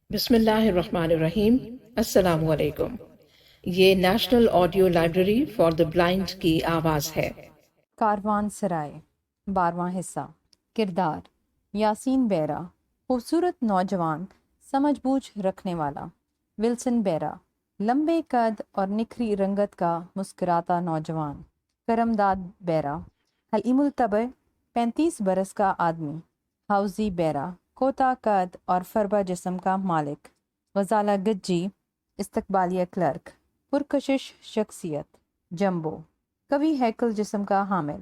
بسم اللہ الرحمن الرحیم۔ السلام علیکم۔ یہ national audio library for the blind کی آواز ہے۔ کاروان سرائے 12واں حصہ۔ کردار: یاسین بیرا، خوبصورت نوجوان، سمجھ بوجھ رکھنے والا۔ ولسن بیرا، لمبے قد اور نکھری رنگت کا مسکراتا نوجوان۔ کرمداد بیرا، حلیم الطبع، 35 برس کا آدمی۔ ہاؤزی بیرا، کوتا قد اور فربا جسم کا مالک۔ غزالہ گجی، استقبالیہ کلرک، پرکشش شخصیت۔ جمبو، کبھی ہیکل جسم کا حامل۔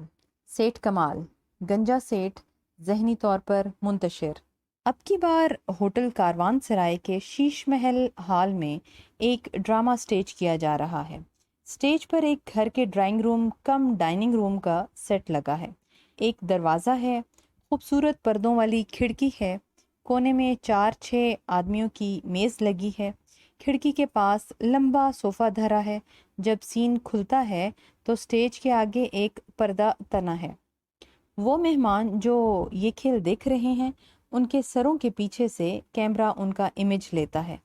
سیٹھ کمال، گنجا سیٹھ، ذہنی طور پر منتشر۔ اب کی بار ہوٹل کاروان سرائے کے شیش محل ہال میں ایک ڈرامہ سٹیج کیا جا رہا ہے۔ سٹیج پر ایک گھر کے ڈرائنگ روم کم ڈائننگ روم کا سیٹ لگا ہے۔ ایک دروازہ ہے، خوبصورت پردوں والی کھڑکی ہے، کونے میں 4-6 آدمیوں کی میز لگی ہے۔ کھڑکی کے پاس لمبا صوفہ دھرا ہے۔ جب سین کھلتا ہے تو سٹیج کے آگے ایک پردہ تنا ہے۔ وہ مہمان جو یہ کھیل دیکھ رہے ہیں، ان کے سروں کے پیچھے سے کیمرہ ان کا امیج لیتا ہے۔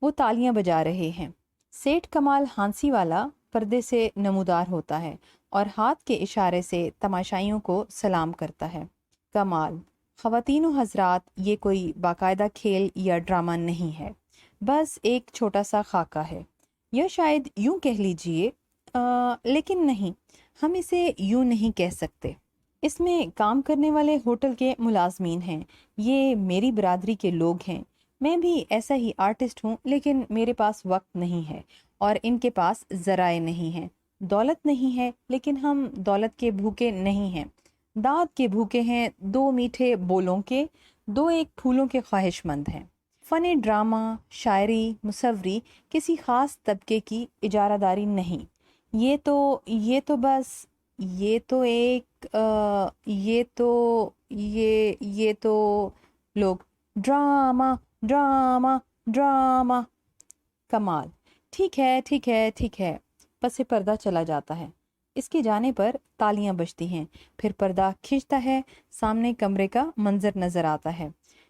وہ تالیاں بجا رہے ہیں۔ سیٹھ کمال ہانسی والا پردے سے نمودار ہوتا ہے اور ہاتھ کے اشارے سے تماشائیوں کو سلام کرتا ہے۔ کمال: خواتین و حضرات، یہ کوئی باقاعدہ کھیل یا ڈرامہ نہیں ہے، بس ایک چھوٹا سا خاکہ ہے، یا شاید یوں کہہ لیجئے، لیکن نہیں، ہم اسے یوں نہیں کہہ سکتے۔ اس میں کام کرنے والے ہوٹل کے ملازمین ہیں، یہ میری برادری کے لوگ ہیں۔ میں بھی ایسا ہی آرٹسٹ ہوں، لیکن میرے پاس وقت نہیں ہے اور ان کے پاس ذرائع نہیں ہیں۔ دولت نہیں ہے، لیکن ہم دولت کے بھوکے نہیں ہیں، داد کے بھوکے ہیں، 2 میٹھے بولوں کے، 2 ایک پھولوں کے خواہش مند ہیں۔ فن ڈرامہ، شاعری، مصوری کسی خاص طبقے کی اجارہ داری نہیں، یہ تو بس یہ تو لوگ ڈرامہ ڈرامہ ڈرامہ۔ کمال: ٹھیک ہے۔ پس پردہ چلا جاتا ہے۔ اس کے جانے پر تالیاں بجتی ہیں، پھر پردہ کھنچتا ہے، سامنے کمرے کا منظر نظر آتا ہے۔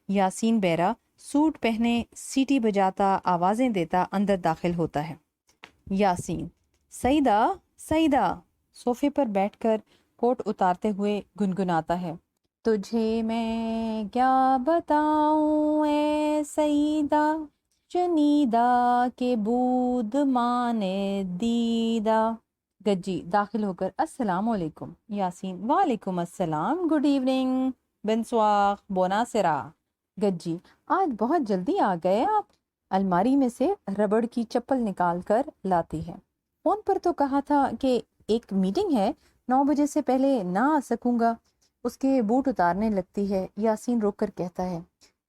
یاسین بیرا سوٹ پہنے، سیٹی بجاتا، آوازیں دیتا اندر داخل ہوتا ہے۔ یاسین: سعیدہ صوفے پر بیٹھ کر کوٹ اتارتے ہوئے گنگناتا ہے۔ تجھے میں کیا بتاؤں اے سعیدہ، شنیدہ کے بود مانے دیدہ۔ گجی داخل ہو کر: السلام علیکم۔ یاسین: وعلیکم السلام، گڈ ایوننگ، بنسواخ، بوناسرا۔ گجی: آج بہت جلدی آ گئے آپ۔ الماری میں سے ربڑ کی چپل نکال کر لاتی ہے۔ فون پر تو کہا تھا کہ ایک میٹنگ ہے، 9 بجے سے پہلے نہ آ سکوں گا۔ اس کے بوٹ اتارنے لگتی ہے۔ یاسین روک کر کہتا ہے: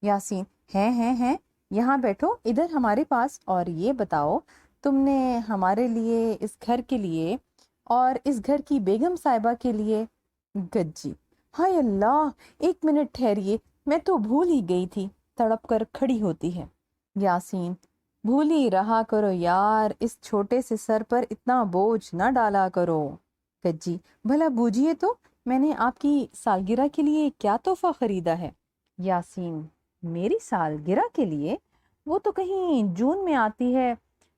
یاسین: ہیں یہاں بیٹھو ادھر ہمارے پاس، اور یہ بتاؤ تم نے ہمارے لیے، اس گھر کے لیے اور اس گھر کی بیگم صاحبہ کے لیے۔ گجی: ہائے اللہ، 1 منٹ ٹھہریے، میں تو بھول ہی گئی تھی۔ تڑپ کر کھڑی ہوتی ہے۔ یاسین: بھول ہی رہا کرو یار، اس چھوٹے سے سر پر اتنا بوجھ نہ ڈالا کرو۔ گجی: بھلا بوجھیے تو، میں نے آپ کی سالگرہ کے لیے کیا تحفہ خریدا ہے؟ یاسین: میری سالگرہ کے لیے؟ وہ تو کہیں جون میں آتی ہے،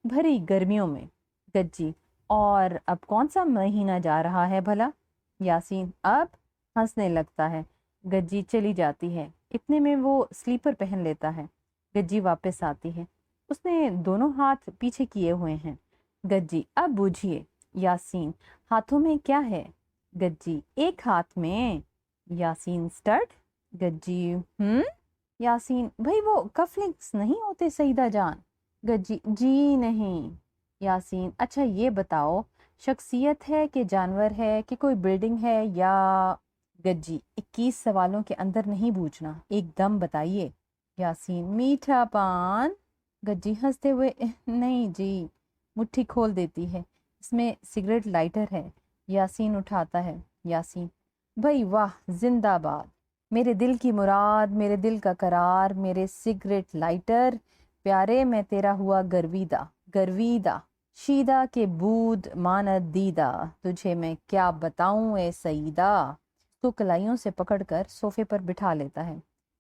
بھری گرمیوں میں۔ گجی: اور اب کون سا مہینہ جا رہا ہے بھلا؟ یاسین: اب؟ ہنسنے لگتا ہے۔ گجی چلی جاتی ہے۔ اتنے میں وہ سلیپر پہن لیتا ہے۔ گجی واپس آتی ہے، اس نے دونوں ہاتھ پیچھے کیے ہوئے ہیں۔ گجی: اب بوجھیے۔ یاسین: ہاتھوں میں کیا ہے؟ گجی: ایک ہاتھ میں۔ یاسین: سٹڈ؟ گجی: یاسین: بھئی وہ کف لنکس نہیں ہوتے سعیدہ جان؟ گجی: جی نہیں۔ یاسین: اچھا یہ بتاؤ، شخصیت ہے کہ جانور ہے کہ کوئی بلڈنگ ہے یا؟ گجی: 21 سوالوں کے اندر نہیں بوجھنا، ایک دم بتائیے۔ یاسین: میٹھا پان؟ گجی ہنستے ہوئے: نہیں جی۔ مٹھی کھول دیتی ہے، اس میں سگریٹ لائٹر ہے۔ یاسین اٹھاتا ہے۔ یاسین: بھئی واہ، زندہ باد، میرے دل کی مراد، میرے دل کا قرار، میرے سگریٹ لائٹر، پیارے میں تیرا ہوا گرویدہ، شیدہ کے بود ماند دیدہ، تجھے میں کیا بتاؤں اے سعیدہ۔ تو کلائیوں سے پکڑ کر صوفے پر بٹھا لیتا ہے۔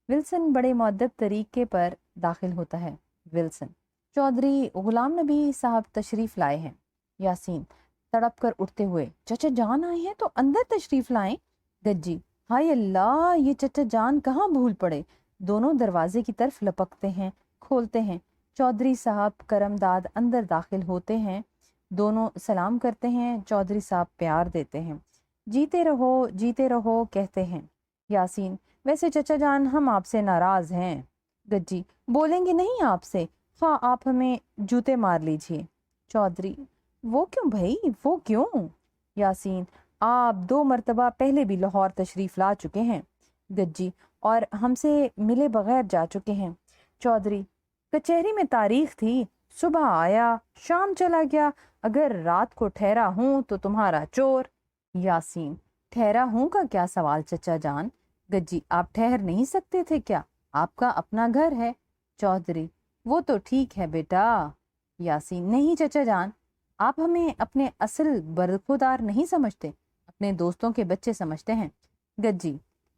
ولسن بڑے مؤدب طریقے پر داخل ہوتا ہے۔ ولسن: چودھری غلام نبی صاحب تشریف لائے ہیں۔ یاسین تڑپ کر اٹھتے ہوئے: چچا جان آئے ہیں تو اندر تشریف لائیں۔ گجی: ہائے اللہ، یہ چچا جان کہاں بھول پڑے۔ دونوں دروازے کی طرف لپکتے ہیں، کھولتے ہیں۔ چودھری صاحب کرم داد اندر داخل ہوتے ہیں، دونوں سلام کرتے ہیں۔ چودھری صاحب پیار دیتے ہیں، جیتے رہو کہتے ہیں۔ یاسین: ویسے چچا جان ہم آپ سے ناراض ہیں۔ گجی: بولیں گے نہیں آپ سے، خواہ آپ ہمیں جوتے مار لیجئے۔ چودھری: وہ کیوں بھائی، وہ کیوں؟ یاسین: آپ 2 مرتبہ پہلے بھی لاہور تشریف لا چکے ہیں۔ گجی: اور ہم سے ملے بغیر جا چکے ہیں۔ چودھری: کچہری میں تاریخ تھی، صبح آیا شام چلا گیا، اگر رات کو ٹھہرا ہوں تو تمہارا چور۔ یاسین: ٹھہرا ہوں کا کیا سوال چچا جان؟ گجی: آپ ٹھہر نہیں سکتے تھے کیا؟ آپ کا اپنا گھر ہے۔ چودھری: وہ تو ٹھیک ہے بیٹا۔ یاسین: نہیں چچا جان، آپ ہمیں اپنے اصل برخودار نہیں سمجھتے، اپنے دوستوں کے بچے سمجھتے ہیں۔ گجی: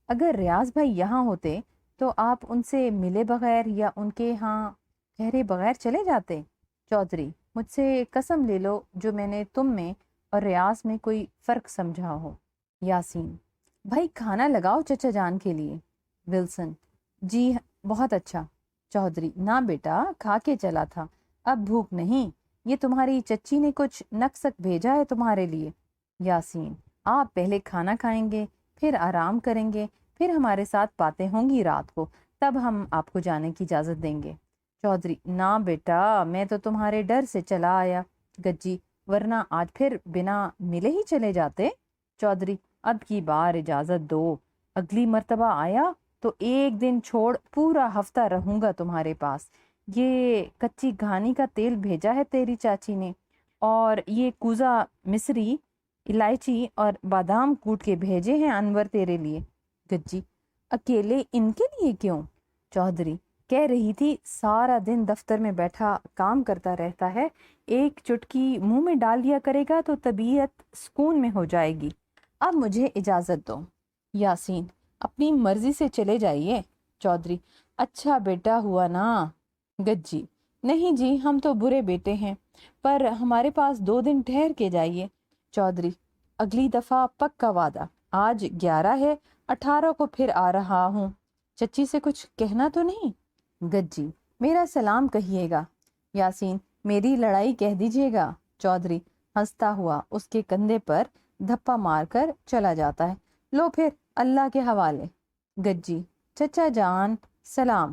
اگر ریاض بھائی یہاں ہوتے تو آپ ان سے ملے بغیر یا ان کے ہاں ٹھہرے بغیر چلے جاتے؟ چودھری: مجھ سے قسم لے لو جو میں نے تم میں اور ریاض میں کوئی فرق سمجھا ہو۔ یاسین: بھائی کھانا لگاؤ چچا جان کے لیے۔ ولسن: جی بہت اچھا۔ چودھری: نہ بیٹا، کھا کے چلا تھا، اب بھوک نہیں، یہ تمہاری چچی نے کچھ نقصک بھیجا ہے تمہارے لیے۔ یاسین: آپ پہلے کھانا کھائیں گے، پھر آرام کریں گے، پھر ہمارے ساتھ باتیں ہوں گی رات کو، تب ہم آپ کو جانے کی اجازت دیں گے۔ چودھری: نہ بیٹا، میں تو تمہارے ڈر سے چلا آیا۔ گجی: ورنہ آج پھر بنا ملے ہی چلے جاتے۔ چودھری: اب کی بار اجازت دو، اگلی مرتبہ آیا تو ایک دن چھوڑ پورا ہفتہ رہوں گا تمہارے پاس۔ یہ کچی گھانی کا تیل بھیجا ہے تیری چاچی نے، اور یہ کوزہ مصری، الائچی اور بادام کوٹ کے بھیجے ہیں انور تیرے لیے۔ گجی: اکیلے ان کے لیے کیوں؟ چودھری: کہہ رہی تھی سارا دن دفتر میں بیٹھا کام کرتا رہتا ہے، ایک چٹکی منہ میں ڈال لیا کرے گا تو طبیعت سکون میں ہو جائے گی۔ اب مجھے اجازت دو۔ یاسین: اپنی مرضی سے چلے جائیے۔ چودھری: اچھا بیٹا ہوا نا۔ گجی: نہیں جی، ہم تو برے بیٹے ہیں، پر ہمارے پاس 2 دن ٹھہر کے جائیے۔ چودھری: اگلی دفعہ پکا وعدہ، آج 11 ہے، 18 کو پھر آ رہا ہوں، چچی سے کچھ کہنا تو نہیں؟ گجی: میرا سلام کہیے گا۔ یاسین: میری لڑائی کہہ دیجیے گا۔ چودھری ہنستا ہوا اس کے کندھے پر دھپا مار کر چلا جاتا ہے۔ لو پھر اللہ کے حوالے۔ گجی: چچا جان سلام۔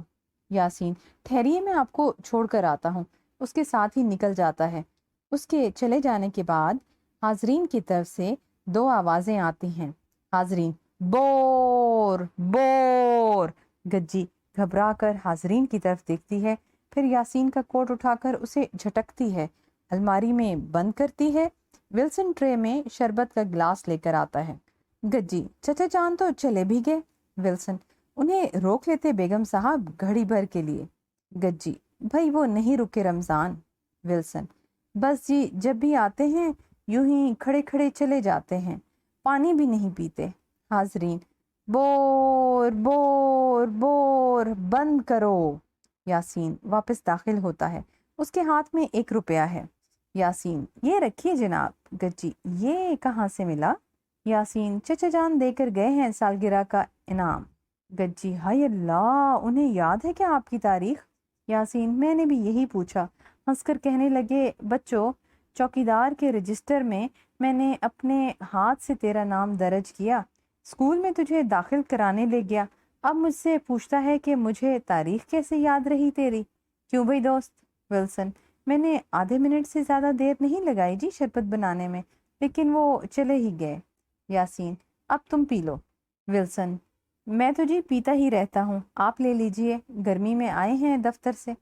یاسین: ٹھہریے، میں آپ کو چھوڑ کر آتا ہوں۔ اس کے ساتھ ہی نکل جاتا ہے۔ اس کے چلے جانے کے بعد حاضرین کی طرف سے 2 آوازیں آتی ہیں۔ حاضرین: بور بور۔ گجی گھبرا کر حاضرین کی طرف دیکھتی ہے، پھر یاسین کا کوٹ اٹھا کر اسے جھٹکتی ہے، الماری میں بند کرتی ہے۔ ولسن ٹرے میں شربت کا گلاس لے کر آتا ہے۔ گجی: چچا جان تو چلے بھی گئے۔ ولسن: انہیں روک لیتے بیگم صاحب گھڑی بھر کے لیے۔ گجی: بھائی وہ نہیں رکے رمضان۔ ولسن: بس جی، جب بھی آتے ہیں یوں ہی کھڑے کھڑے چلے جاتے ہیں، پانی بھی نہیں پیتے۔ حاضرین: بور بور بور، بند کرو۔ یاسین واپس داخل ہوتا ہے، اس کے ہاتھ میں 1 روپیہ ہے۔ یاسین: یہ رکھیے جناب۔ گجی: یہ کہاں سے ملا؟ یاسین: چچا جان دے کر گئے ہیں سالگرہ کا انعام۔ گجی: ہائے اللہ، انہیں یاد ہے کیا آپ کی تاریخ؟ یاسین: میں نے بھی یہی پوچھا۔ ہنس کر کہنے لگے، بچوں، چوکیدار کے رجسٹر میں نے اپنے ہاتھ سے تیرا نام درج کیا، اسکول میں تجھے داخل کرانے لے گیا، اب مجھ سے پوچھتا ہے کہ مجھے تاریخ کیسے یاد رہی تیری؟ کیوں بھائی دوست؟ ولسن: میں نے آدھے منٹ سے زیادہ دیر نہیں لگائی جی شربت بنانے میں، لیکن وہ چلے ہی گئے۔ یاسین: اب تم پی لو۔ ولسن: میں تو جی پیتا ہی رہتا ہوں، آپ لے لیجئے، گرمی میں آئے ہیں دفتر سے۔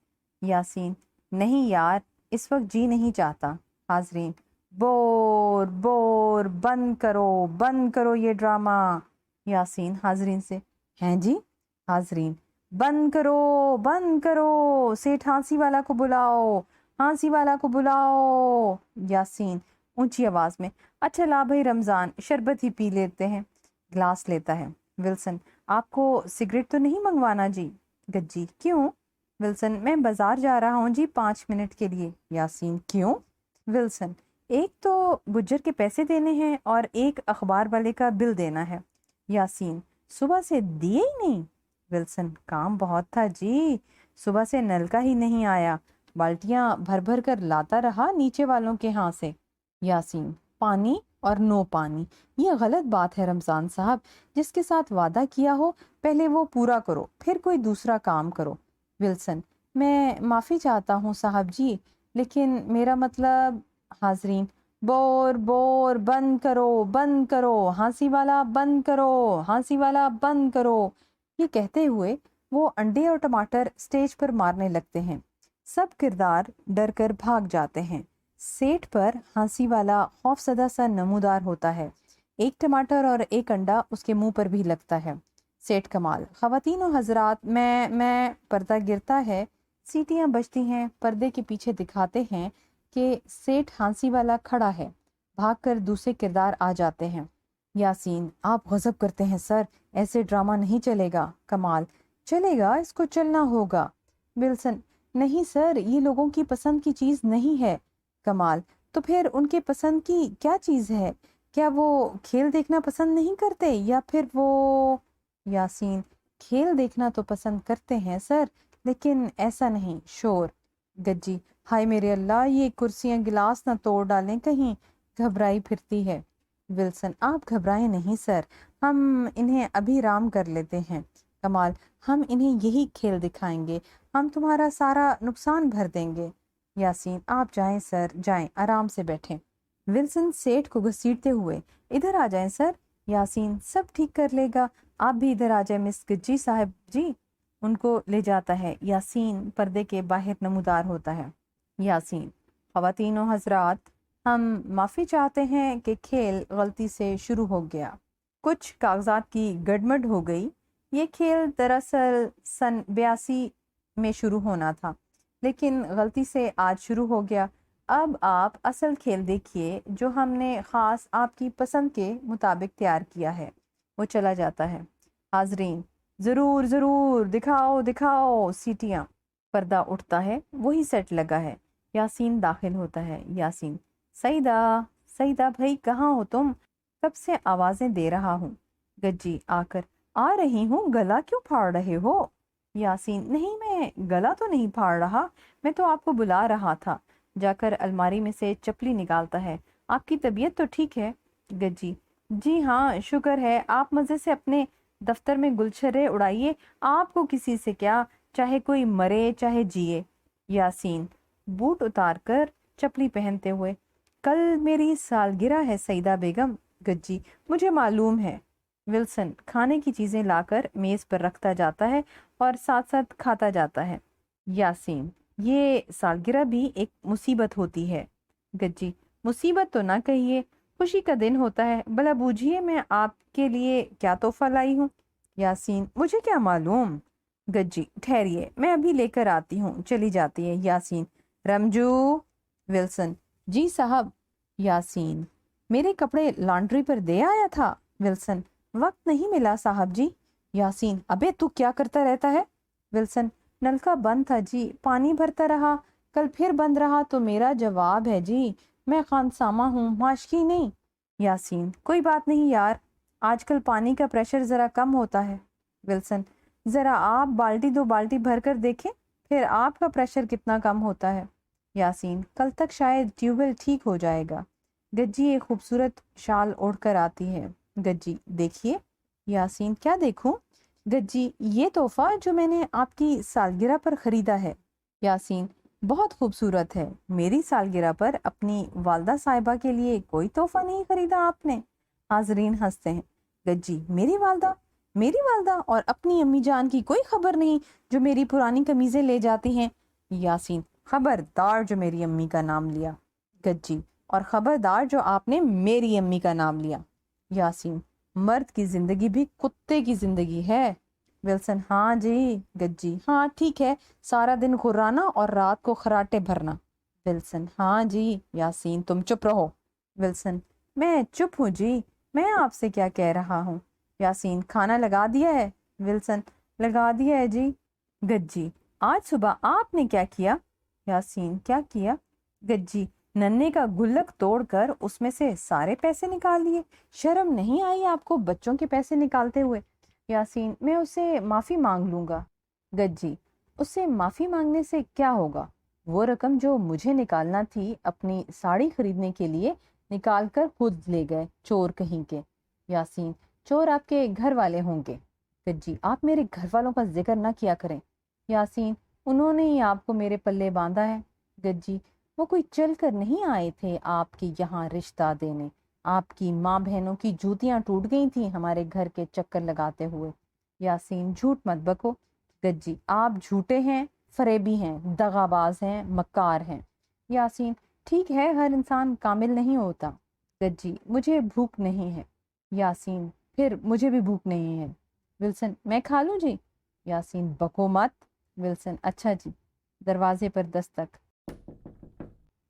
یاسین: نہیں یار، اس وقت جی نہیں چاہتا۔ حاضرین: بور بور، بند کرو یہ ڈرامہ۔ یاسین حاضرین سے: ہیں جی؟ حاضرین: بند کرو، سیٹھ ہانسی والا کو بلاؤ، ہانسی والا کو بلاؤ۔ یاسین اونچی آواز میں: اچھا لا بھائی رمضان، شربت ہی پی لیتے ہیں۔ گلاس لیتا ہے۔ ولسن: آپ کو سگریٹ تو نہیں منگوانا جی؟ گجی: کیوں؟ ولسن میں بازار جا رہا ہوں جی 5 منٹ کے لیے. یاسین کیوں؟ ولسن ایک تو گجر کے پیسے دینے ہیں اور ایک اخبار والے کا بل دینا ہے. یاسین صبح سے دیے ہی نہیں؟ ولسن کام بہت تھا جی، صبح سے نل کا ہی نہیں آیا، بالٹیاں بھر بھر کر لاتا رہا نیچے والوں کے ہاں سے. یاسین پانی اور نو پانی، یہ غلط بات ہے رمضان صاحب. جس کے ساتھ وعدہ کیا ہو پہلے وہ پورا کرو، پھر کوئی دوسرا کام کرو. ولسن میں معافی چاہتا ہوں صاحب جی، لیکن میرا مطلب. حاضرین بور بور بند کرو بند کرو، ہانسی والا بند کرو، ہانسی والا بند کرو. یہ کہتے ہوئے وہ انڈے اور ٹماٹر سٹیج پر مارنے لگتے ہیں. سب کردار ڈر کر بھاگ جاتے ہیں. سیٹ پر ہانسی والا خوفزدہ سا نمودار ہوتا ہے. ایک ٹماٹر اور ایک انڈا اس کے منہ پر بھی لگتا ہے. سیٹ کمال خواتین و حضرات میں پردہ گرتا ہے، سیٹیاں بجتی ہیں، پردے کے پیچھے دکھاتے ہیں کہ سیٹ ہانسی والا کھڑا ہے. بھاگ کر دوسرے کردار آ جاتے ہیں. یاسین آپ غضب کرتے ہیں سر، ایسے ڈرامہ نہیں چلے گا. کمال چلے گا، اس کو چلنا ہوگا. ولسن نہیں سر، یہ لوگوں کی پسند کی چیز نہیں ہے. کمال تو پھر ان کے پسند کی کیا چیز ہے؟ کیا وہ کھیل دیکھنا پسند نہیں کرتے یا پھر وہ. یاسین کھیل دیکھنا تو پسند کرتے ہیں سر، لیکن ایسا نہیں شور. گجی ہائے میرے اللہ، یہ کرسیاں گلاس نہ توڑ ڈالیں کہیں، گھبرائی پھرتی ہے. ولسن آپ گھبرائیں نہیں سر، ہم انہیں ابھی رام کر لیتے ہیں. کمال ہم انہیں یہی کھیل دکھائیں گے، ہم تمہارا سارا نقصان بھر دیں گے. یاسین آپ جائیں سر، جائیں آرام سے بیٹھیں. ولسن سیٹ کو گھسیٹتے ہوئے ادھر آ جائیں سر. یاسین سب ٹھیک کر لے گا، آپ بھی ادھر آ جائیں مس گجی صاحب جی. ان کو لے جاتا ہے. یاسین پردے کے باہر نمودار ہوتا ہے. یاسین خواتین و حضرات، ہم معافی چاہتے ہیں کہ کھیل غلطی سے شروع ہو گیا، کچھ کاغذات کی گڑبڑ ہو گئی. یہ کھیل دراصل سن 82 میں شروع ہونا تھا، لیکن غلطی سے آج شروع ہو گیا. اب آپ اصل کھیل دیکھیے جو ہم نے خاص آپ کی پسند کے مطابق تیار کیا ہے. وہ چلا جاتا ہے. حاضرین ضرور ضرور دکھاؤ دکھاؤ. سیٹیاں. پردہ اٹھتا ہے، وہی سیٹ لگا ہے. یاسین داخل ہوتا ہے. یاسین سعیدہ سعیدہ بھائی کہاں ہو تم؟ کب سے آوازیں دے رہا ہوں. گجی آ کر آ رہی ہوں، گلا کیوں پھاڑ رہے ہو؟ یاسین نہیں، میں گلا تو نہیں پھاڑ رہا، میں تو آپ کو بلا رہا تھا. جا کر الماری میں سے چپلی نکالتا ہے. آپ کی طبیعت تو ٹھیک ہے؟ گجی جی ہاں شکر ہے، آپ مزے سے اپنے دفتر میں گلچھرے اڑائیے، آپ کو کسی سے کیا، چاہے کوئی مرے چاہے جیے. یاسین بوٹ اتار کر چپلی پہنتے ہوئے کل میری سالگرہ ہے سعیدہ بیگم. گجی مجھے معلوم ہے. ولسن کھانے کی چیزیں لا کر میز پر رکھتا جاتا ہے اور ساتھ ساتھ کھاتا جاتا ہے. یاسین یہ سالگرہ بھی ایک مصیبت ہوتی ہے. گجی مصیبت تو نہ کہیے، خوشی کا دن ہوتا ہے. بھلا بوجھیے میں آپ کے لیے کیا تحفہ لائی ہوں. یاسین مجھے کیا معلوم. گجی ٹھہریے میں ابھی لے کر آتی ہوں. چلی جاتی ہے. یاسین رمجو. ولسن جی صاحب. یاسین میرے کپڑے لانڈری پر دے آیا تھا. ولسن وقت نہیں ملا صاحب جی. یاسین ابے تو کیا کرتا رہتا ہے؟ ولسن نلکا بند تھا جی، پانی بھرتا رہا، کل پھر بند رہا تو میرا جواب ہے جی، میں خانسامہ ہوں، معاشقی نہیں. یاسین کوئی بات نہیں یار، آج کل پانی کا پریشر ذرا کم ہوتا ہے. ولسن ذرا آپ بالٹی 2 بالٹی بھر کر دیکھیں، پھر آپ کا پریشر کتنا کم ہوتا ہے. یاسین کل تک شاید ٹیوب ویل ٹھیک ہو جائے گا. گجی ایک خوبصورت شال اوڑھ کر آتی ہے. گجی دیکھیے. یاسین کیا دیکھوں؟ گجی یہ تحفہ جو میں نے آپ کی سالگرہ پر خریدا ہے. یاسین بہت خوبصورت ہے. میری سالگرہ پر اپنی والدہ صاحبہ کے لیے کوئی تحفہ نہیں خریدا آپ نے؟ حاضرین ہنستے ہیں. گجی میری والدہ اور اپنی امی جان کی کوئی خبر نہیں جو میری پرانی قمیضیں لے جاتی ہیں. یاسین خبردار جو میری امی کا نام لیا. گجی اور خبردار جو آپ نے میری امی کا نام لیا. یاسین مرد کی زندگی بھی کتے کی زندگی ہے. ولسن ہاں جی. گجی ہاں ٹھیک ہے، سارا دن غرانا اور رات کو خراٹے بھرنا. ولسن ہاں جی. یاسین تم چپ رہو. ولسن میں چپ ہوں جی، میں آپ سے کیا کہہ رہا ہوں. یاسین کھانا لگا دیا ہے؟ ولسن لگا دیا ہے جی. گجی آج صبح آپ نے کیا کیا؟ یاسین کیا کیا؟ گجی ننے کا گلک توڑ کر اس میں سے سارے پیسے نکال لیے، شرم نہیں آئی آپ کو بچوں کے پیسے نکالتے ہوئے؟ یاسین میں اسے معافی مانگ لوں گا۔ گجی اس سے معافی مانگنے سے کیا ہوگا؟ وہ رقم جو مجھے نکالنا تھی اپنی ساڑی خریدنے کے لیے نکال کر خود لے گئے چور کہیں کے۔ یاسین چور آپ کے گھر والے ہوں گے۔ گجی آپ میرے گھر والوں کا ذکر نہ کیا کریں۔ یاسین انہوں نے ہی آپ کو میرے پلے باندھا ہے۔ گجی وہ کوئی چل کر نہیں آئے تھے آپ کے یہاں رشتہ دینے، آپ کی ماں بہنوں کی جوتیاں ٹوٹ گئی تھیں ہمارے گھر کے چکر لگاتے ہوئے۔ یاسین جھوٹ مت بکو۔ گجی آپ جھوٹے ہیں، فریبی ہیں، دغا باز ہیں، مکار ہیں۔ یاسین ٹھیک ہے ہر انسان کامل نہیں ہوتا۔ گجی مجھے بھوک نہیں ہے۔ یاسین پھر مجھے بھی بھوک نہیں ہے۔ ولسن میں کھا لوں جی؟ یاسین بکو مت۔ ولسن اچھا جی۔ دروازے پر دستک۔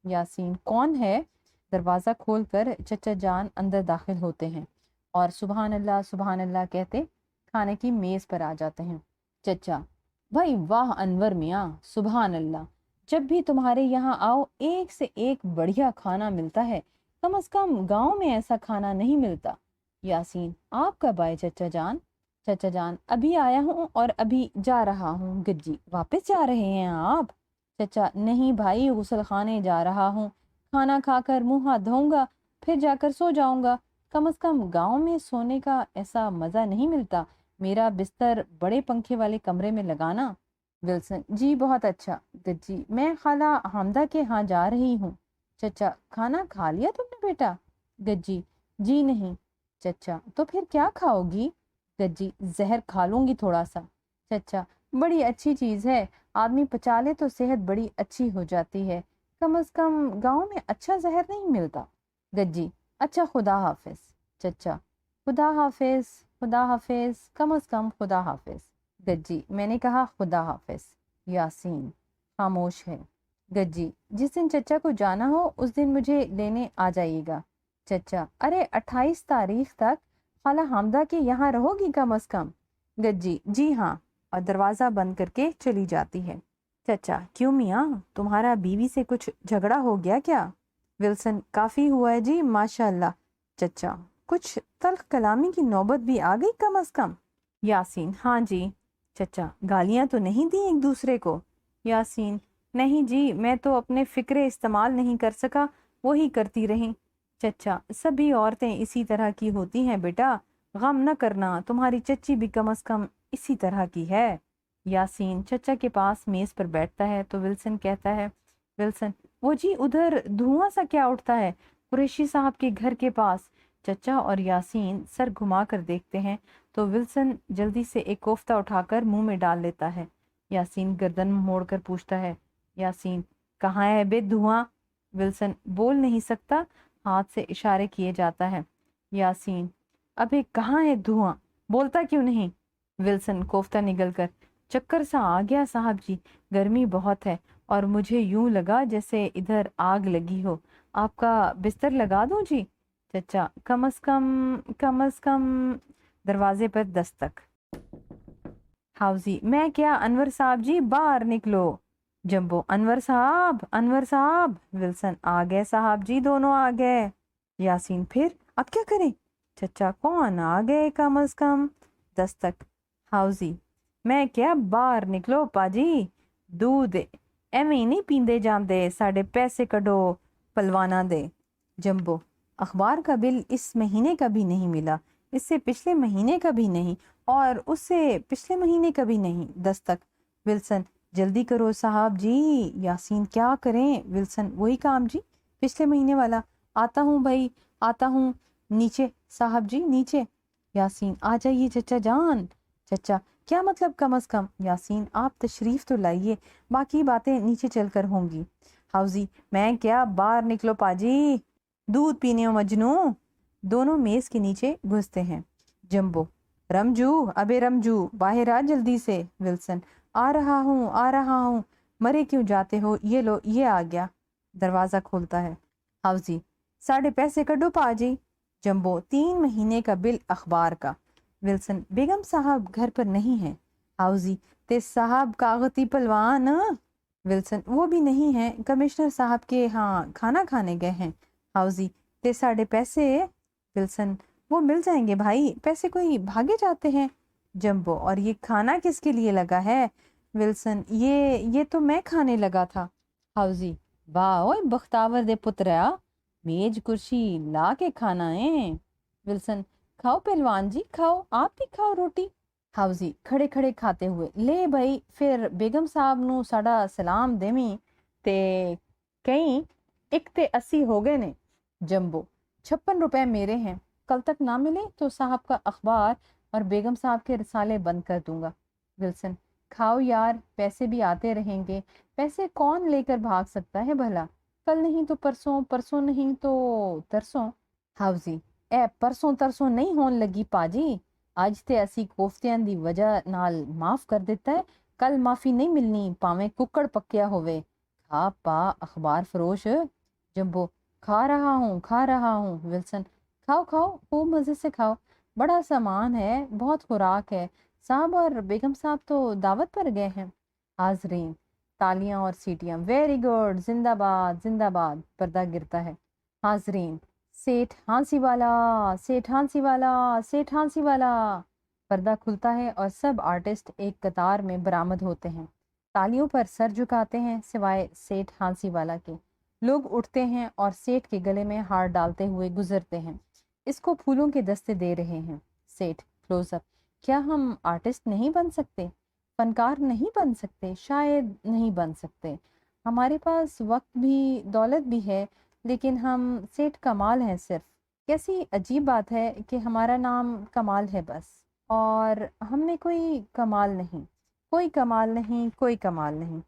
یاسین کون ہے؟ دروازہ کھول کر چچا جان اندر داخل ہوتے ہیں اور سبحان اللہ کہتے کھانے کی میز پر آ جاتے ہیں۔ چچا بھائی واہ انور میاں، سبحان اللہ، جب بھی تمہارے یہاں آؤ ایک سے ایک بڑھیا کھانا ملتا ہے، کم از کم گاؤں میں ایسا کھانا نہیں ملتا۔ یاسین آپ کب آئے چچا جان؟ چچا جان ابھی آیا ہوں اور ابھی جا رہا ہوں۔ گجی واپس جا رہے ہیں آپ؟ چچا نہیں بھائی، غسل خانے جا رہا ہوں، کھانا کھا کر منہ ہاتھ دھوؤں گا پھر جا کر سو جاؤں گا۔ کم از کم گاؤں میں سونے کا ایسا مزہ نہیں ملتا، میرا بستر بڑے پنکھے والے کمرے میں لگانا۔ ولسن جی بہت اچھا۔ گجی میں خالہ حامدہ کے ہاں جا رہی ہوں۔ چچا کھانا کھا لیا تم نے بیٹا؟ گجی جی نہیں۔ چچا تو پھر کیا کھاؤ گی؟ گجی زہر کھا لوں گی تھوڑا سا۔ چچا بڑی اچھی چیز ہے، آدمی پچا لے تو صحت بڑی اچھی ہو جاتی ہے، کم از کم گاؤں میں اچھا زہر نہیں ملتا۔ گجی اچھا خدا حافظ۔ چچا خدا حافظ، خدا حافظ، کم از کم خدا حافظ۔ گجی میں نے کہا خدا حافظ۔ یاسین خاموش ہے۔ گجی جس دن چچا کو جانا ہو اس دن مجھے لینے آ جائیے گا۔ چچا ارے 28 تاریخ تک خالہ حامدہ کے یہاں رہو گی کم از کم؟ گجی جی ہاں، اور دروازہ بند کر کے چلی جاتی ہے۔ چچا کیوں میاں، تمہارا بیوی سے کچھ جھگڑا ہو گیا کیا؟ ولسن کافی ہوا ہے جی ماشاء اللہ۔ چچا کچھ تلخ کلامی کی نوبت بھی آ گئی کم از کم؟ یاسین ہاں جی۔ چچا گالیاں تو نہیں دی ایک دوسرے کو؟ یاسین نہیں جی، میں تو اپنے فکرے استعمال نہیں کر سکا، وہی کرتی رہیں۔ چچا سبھی عورتیں اسی طرح کی ہوتی ہیں بیٹا، غم نہ کرنا، تمہاری چچی بھی کم از کم اسی طرح کی ہے۔ یاسین چچا کے پاس میز پر بیٹھتا ہے تو ولسن کہتا ہے، ولسن وہ جی ادھر دھواں سا کیا اٹھتا ہے قریشی صاحب کے گھر کے پاس؟ چچا اور یاسین سر گھما کر دیکھتے ہیں تو ولسن جلدی سے ایک کوفتہ اٹھا کر منہ میں ڈال لیتا ہے۔ یاسین گردن موڑ کر پوچھتا ہے، یاسین کہاں ہے بے دھواں؟ ولسن بول نہیں سکتا، ہاتھ سے اشارے کیے جاتا ہے۔ یاسین ابے کہاں ہے دھواں، بولتا کیوں نہیں؟ ولسن کوفتہ نگل کر، چکر سا آ گیا صاحب جی، گرمی بہت ہے اور مجھے یوں لگا جیسے ادھر آگ لگی ہو، آپ کا بستر لگا دوں جی؟ چچا کم از کم دروازے پر دستک۔ حاوزی میں کیا انور صاحب جی باہر نکلو۔ جمبو انور صاحب۔ ولسن آ گئے صاحب جی، دونوں آ گئے۔ یاسین پھر اب کیا کریں؟ چچا کون آ گئے کم از کم؟ دستک۔ حاوزی میں کیا باہر نکلو پاجی، دودھ ایویں نہیں پیندے جاندے، ساڑھے پیسے کڈو پلوانا دے۔ جمبو اخبار کا بل اس مہینے کا بھی نہیں ملا، اس سے پچھلے مہینے کا بھی نہیں، اور اس سے پچھلے مہینے کا بھی نہیں۔ دستک۔ ولسن جلدی کرو صاحب جی۔ یاسین کیا کریں؟ ولسن وہی کام جی، پچھلے مہینے والا۔ آتا ہوں بھائی آتا ہوں، نیچے صاحب جی نیچے۔ یاسین آ جائیے چچا جان۔ چچا کیا مطلب کم از کم؟ یاسین آپ تشریف تو لائیے، باقی باتیں نیچے چل کر ہوں گی۔ حاوزی میں کیا باہر نکلو پاجی، دودھ پینے مجنو۔ دونوں میز کے نیچے گھستے ہیں۔ جمبو رمجو باہر آ جلدی سے۔ ولسن آ رہا ہوں، مرے کیوں جاتے ہو، یہ لو یہ آ گیا۔ دروازہ کھولتا ہے۔ حاوزی ساڑھے پیسے کڈو پاجی۔ جمبو 3 مہینے کا بل اخبار کا۔ ولسن بیگم صاحب گھر پر نہیں ہے۔ حاوزی تے صاحب کاغتی پلوان؟ ولسن وہ بھی نہیں ہیں، کمشنر صاحب کے ہاں کھانا کھانے گئے ہیں۔ ہاؤزی تے ساڑھے پیسے؟ ولسن وہ مل جائیں گے بھائی، پیسے کوئی بھاگے جاتے ہیں۔ جمبو اور یہ کھانا کس کے لیے لگا ہے؟ ولسن یہ تو میں کھانے لگا تھا۔ ہاؤزی واہ اوئے بختاور دے پتریا، میج کرسی لا کے کھانا ہے۔ ولسن کھاؤ پہلوان جی کھاؤ، آپ بھی کھاؤ روٹی۔ ہاؤزی کھڑے کھڑے کھاتے ہوئے لے بھائی، پھر بیگم صاحب نو ساڑا سلام دیویں تے کہیں 1 تے 80 ہو گئے نے۔ جمبو 56 روپے میرے ہیں، کل تک نہ ملے تو صاحب کا اخبار اور بیگم صاحب کے رسالے بند کر دوں گا۔ ولسن کھاؤ یار، پیسے بھی آتے رہیں گے، پیسے کون لے کر بھاگ سکتا ہے بھلا، کل نہیں تو پرسوں، پرسوں نہیں تو ترسوں۔ ہاؤزی اے پرسوں ترسوں نہیں ہون لگی پاجی، اج تے اسی کوفتیاں دی وجہ نال معاف کر دیتا ہے، کل معافی نہیں ملنی پاویں ککڑ پکیا ہوئے۔ کھا پا اخبار فروش۔ جمبو کھا رہا ہوں۔ ولسن کھاؤ کھاؤ خوب مزے سے کھاؤ، بڑا سامان ہے، بہت خوراک ہے، صاحب اور بیگم صاحب تو دعوت پر گئے ہیں۔ حاضرین تالیاں اور سیٹیاں، ویری گڈ، زندہ باد زندہ باد۔ پردہ گرتا ہے۔ حاضرین سیٹھ ہانسی والا، سیٹھ ہانسی والا، سیٹھ ہانسی والا۔ پردہ کھلتا ہے اور سب آرٹسٹ ایک قطار میں برآمد ہوتے ہیں، تالیوں پر سر جھکاتے ہیں سوائے سیٹھ ہانسی والا کے۔ لوگ اٹھتے ہیں اور سیٹھ کے گلے میں ہار ڈالتے ہوئے گزرتے ہیں، اس کو پھولوں کے دستے دے رہے ہیں۔ سیٹھ کلوز اپ، کیا ہم آرٹسٹ نہیں بن سکتے، فنکار نہیں بن سکتے؟ شاید نہیں بن سکتے، ہمارے پاس وقت بھی دولت بھی ہے، لیکن ہم سیٹھ کمال ہیں صرف۔ کیسی عجیب بات ہے کہ ہمارا نام کمال ہے بس، اور ہم میں کوئی کمال نہیں، کوئی کمال نہیں، کوئی کمال نہیں۔